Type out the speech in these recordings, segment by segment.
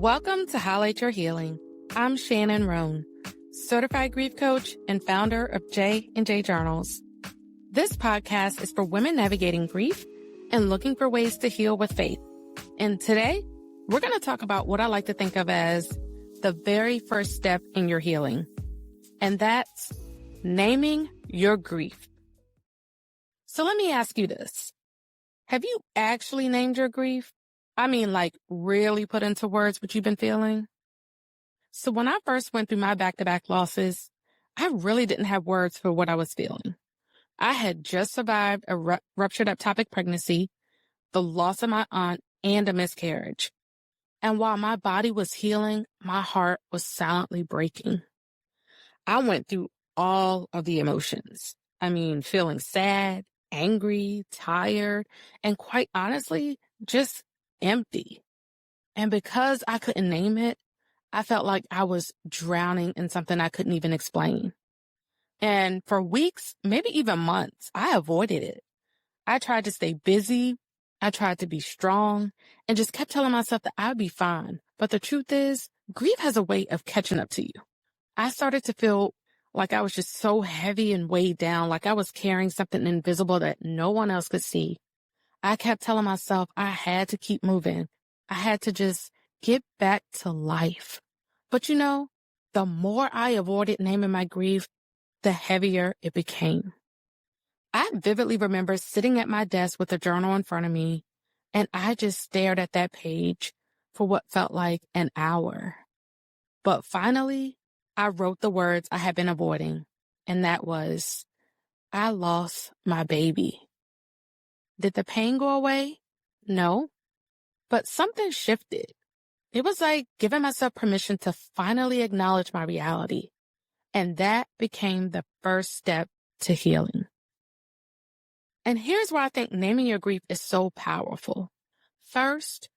Welcome to Highlight Your Healing. I'm Shannon Roane, certified grief coach and founder of J&J Journals. This podcast is for women navigating grief and looking for ways to heal with faith. And today, we're going to talk about what I like to think of as the very first step in your healing. And that's naming your grief. So let me ask you this. Have you actually named your grief? I mean, like really put into words what you've been feeling? So when I first went through my back-to-back losses, I really didn't have words for what I was feeling. I had just survived a ruptured ectopic pregnancy, the loss of my aunt, and a miscarriage. And while my body was healing, my heart was silently breaking. I went through all of the emotions. I mean, feeling sad, angry, tired, and quite honestly, just empty. And because I couldn't name it, I felt like I was drowning in something I couldn't even explain. And for weeks, maybe even months, I avoided it. I tried to stay busy. I tried to be strong and just kept telling myself that I'd be fine. But the truth is, grief has a way of catching up to you. I started to feel like I was just so heavy and weighed down, like I was carrying something invisible that no one else could see. I kept telling myself I had to keep moving. I had to just get back to life. But you know, the more I avoided naming my grief, the heavier it became. I vividly remember sitting at my desk with a journal in front of me, and I just stared at that page for what felt like an hour. But finally, I wrote the words I had been avoiding, and that was, I lost my baby. Did the pain go away? No, but something shifted. It was like giving myself permission to finally acknowledge my reality. And that became the first step to healing. And here's where I think naming your grief is so powerful. First,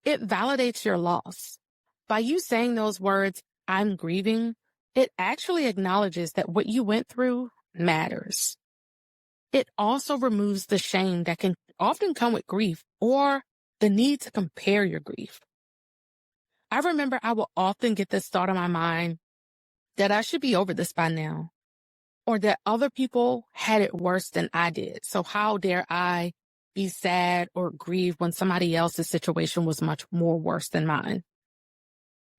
it validates your loss. By you saying those words, I'm grieving, it actually acknowledges that what you went through matters. It also removes the shame that can often come with grief or the need to compare your grief. I remember I will often get this thought in my mind that I should be over this by now, or that other people had it worse than I did. So how dare I be sad or grieve when somebody else's situation was much more worse than mine?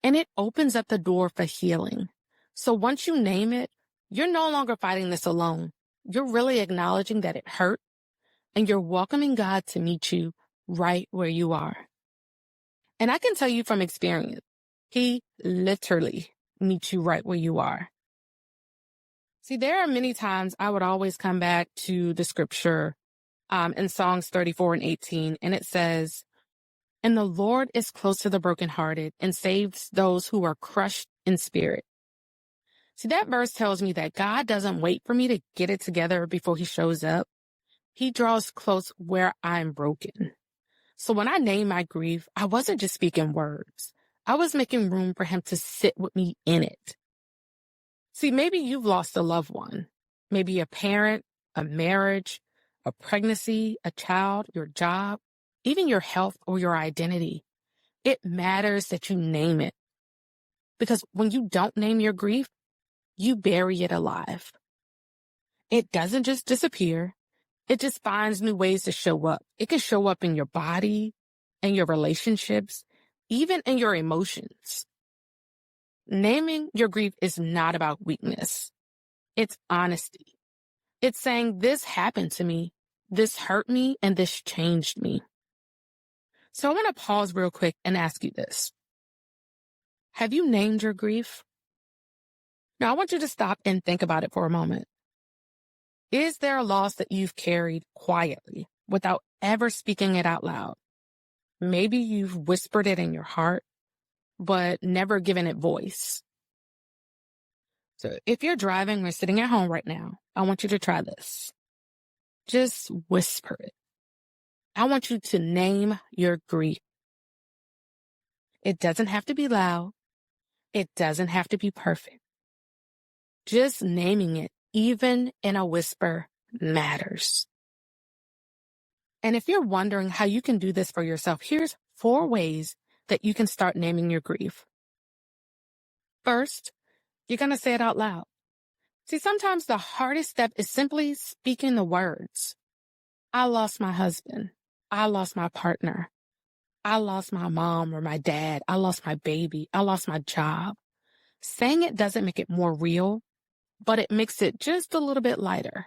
And it opens up the door for healing. So once you name it, you're no longer fighting this alone. You're really acknowledging that it hurt, and you're welcoming God to meet you right where you are. And I can tell you from experience, He literally meets you right where you are. See, there are many times I would always come back to the scripture in Songs 34 and 18, and it says, and the Lord is close to the brokenhearted and saves those who are crushed in spirit. See, that verse tells me that God doesn't wait for me to get it together before He shows up. He draws close where I'm broken. So when I named my grief, I wasn't just speaking words. I was making room for Him to sit with me in it. See, maybe you've lost a loved one, maybe a parent, a marriage, a pregnancy, a child, your job, even your health or your identity. It matters that you name it. Because when you don't name your grief, you bury it alive. It doesn't just disappear. It just finds new ways to show up. It can show up in your body, in your relationships, even in your emotions. Naming your grief is not about weakness. It's honesty. It's saying this happened to me, this hurt me, and this changed me. So I want to pause real quick and ask you this. Have you named your grief? Now I want you to stop and think about it for a moment. Is there a loss that you've carried quietly without ever speaking it out loud? Maybe you've whispered it in your heart, but never given it voice. So if you're driving or sitting at home right now, I want you to try this. Just whisper it. I want you to name your grief. It doesn't have to be loud. It doesn't have to be perfect. Just naming it, even in a whisper, matters. And if you're wondering how you can do this for yourself, here's 4 ways that you can start naming your grief. First, you're going to say it out loud. See, sometimes the hardest step is simply speaking the words. I lost my husband. I lost my partner. I lost my mom or my dad. I lost my baby. I lost my job. Saying it doesn't make it more real, but it makes it just a little bit lighter.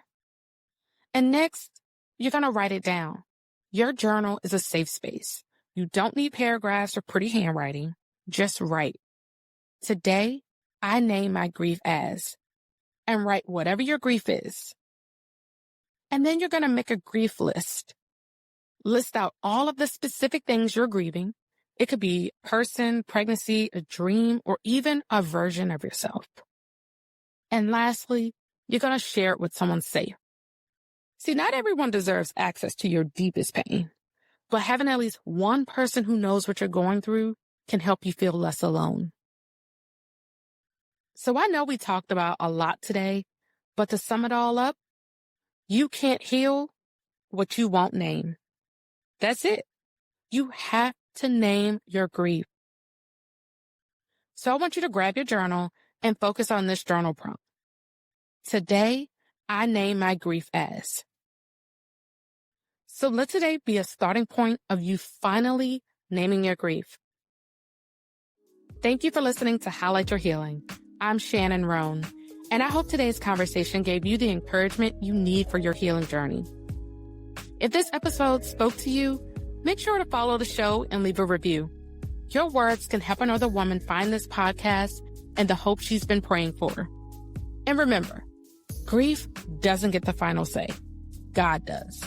And next, you're going to write it down. Your journal is a safe space. You don't need paragraphs or pretty handwriting. Just write. Today, I name my grief as, and write whatever your grief is. And then you're going to make a grief list. List out all of the specific things you're grieving. It could be a person, pregnancy, a dream, or even a version of yourself. And lastly, you're going to share it with someone safe. See, not everyone deserves access to your deepest pain, but having at least one person who knows what you're going through can help you feel less alone. So I know we talked about a lot today, but to sum it all up, you can't heal what you won't name. That's it. You have to name your grief. So I want you to grab your journal and focus on this journal prompt. Today, I name my grief as. So let today be a starting point of you finally naming your grief. Thank you for listening to Highlight Your Healing. I'm Shannon Roane, and I hope today's conversation gave you the encouragement you need for your healing journey. If this episode spoke to you, make sure to follow the show and leave a review. Your words can help another woman find this podcast and the hope she's been praying for. And remember, grief doesn't get the final say. God does.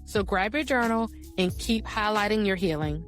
So grab your journal and keep highlighting your healing.